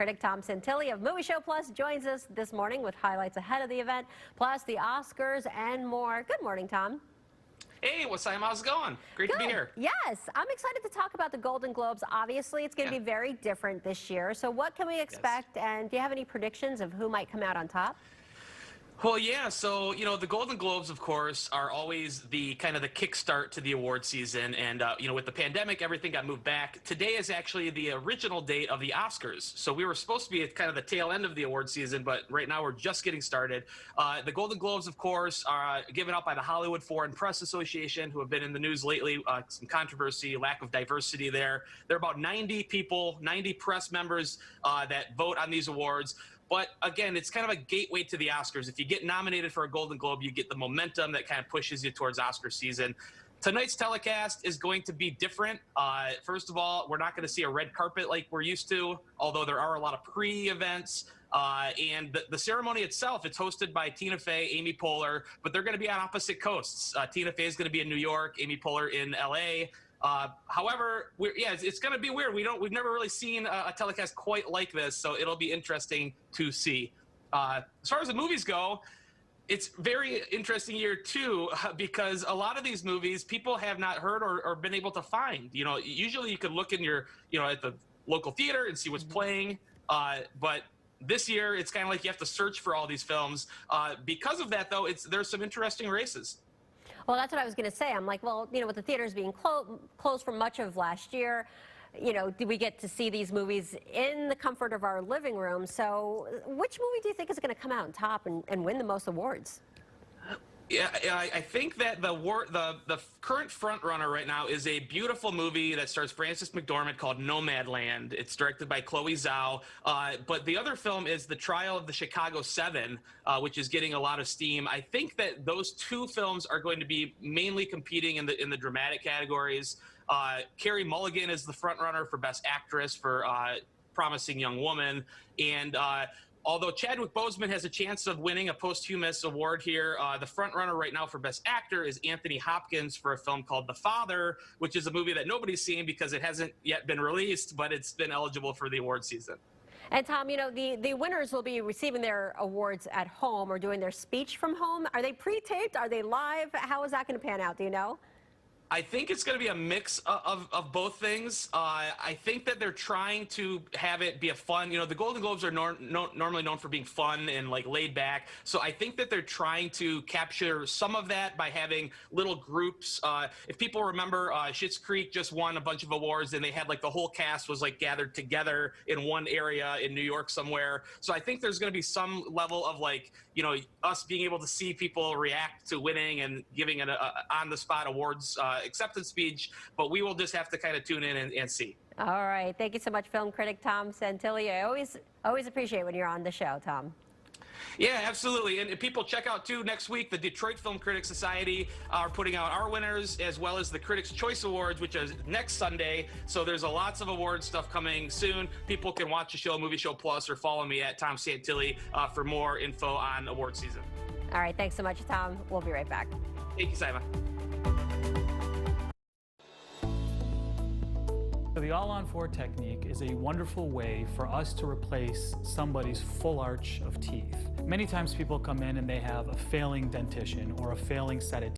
Critic Tom Santilli of Movie Show Plus joins us this morning with highlights ahead of the event, plus the Oscars and more. Good morning, Tom. Hey, what's up? How's it going? Great to be here. Yes, I'm excited to talk about the Golden Globes. Obviously, it's going to be very different this year. So what can we expect? And do you have any predictions of who might come out on top? Well, yeah, so, the Golden Globes, of course, are always the kind of the kickstart to the award season. And, with the pandemic, everything got moved back. Today is actually the original date of the Oscars. So we were supposed to be at kind of the tail end of the award season, but right now we're just getting started. The Golden Globes, of course, are given out by the Hollywood Foreign Press Association, who have been in the news lately. Some controversy, lack of diversity there. There are about 90 people, 90 press members that vote on these awards. But again, it's kind of a gateway to the Oscars. If you get nominated for a Golden Globe, you get the momentum that kind of pushes you towards Oscar season. Tonight's telecast is going to be different. First of all, we're not going to see a red carpet like we're used to, although there are a lot of pre-events. And the ceremony itself, it's hosted by Tina Fey, Amy Poehler, but they're going to be on opposite coasts. Tina Fey is going to be in New York, Amy Poehler in LA. However, it's going to be weird. We've never really seen a telecast quite like this, so it'll be interesting to see. As far as the movies go, it's very interesting year too, because a lot of these movies people have not heard or been able to find. Usually you could look in your, at the local theater and see what's playing, but this year it's kind of like you have to search for all these films. Because of that, though, there's some interesting races. Well, that's what I was going to say. I'm like, well, with the theaters being closed for much of last year, did we get to see these movies in the comfort of our living room? So which movie do you think is going to come out on top and win the most awards? Yeah, I think that the current front runner right now is a beautiful movie that stars Frances McDormand called Nomadland. It's directed by Chloe Zhao. But the other film is The Trial of the Chicago 7, which is getting a lot of steam. I think that those two films are going to be mainly competing in the dramatic categories. Carey Mulligan is the front runner for Best Actress for Promising Young Woman, and although Chadwick Boseman has a chance of winning a posthumous award here, the front runner right now for Best Actor is Anthony Hopkins for a film called The Father, which is a movie that nobody's seen because it hasn't yet been released, but it's been eligible for the award season. And Tom, the winners will be receiving their awards at home or doing their speech from home. Are they pre-taped? Are they live? How is that going to pan out? Do you know? I think it's going to be a mix of both things. I think that they're trying to have it be a fun, the Golden Globes are normally known for being fun and like laid back. So I think that they're trying to capture some of that by having little groups. If people remember, Schitt's Creek just won a bunch of awards and they had like the whole cast was like gathered together in one area in New York somewhere. So I think there's going to be some level of like, us being able to see people react to winning and giving an on-the-spot awards acceptance speech, but we will just have to kind of tune in and see. All right. Thank you so much, film critic Tom Santilli. I always appreciate when you're on the show, Tom. Yeah, absolutely. And people check out, too, next week, the Detroit Film Critics Society are putting out our winners, as well as the Critics' Choice Awards, which is next Sunday. So there's lots of award stuff coming soon. People can watch the show, Movie Show Plus, or follow me at Tom Santilli for more info on award season. All right. Thanks so much, Tom. We'll be right back. Thank you, Syma. The all-on-4 technique is a wonderful way for us to replace somebody's full arch of teeth. Many times people come in and they have a failing dentition or a failing set of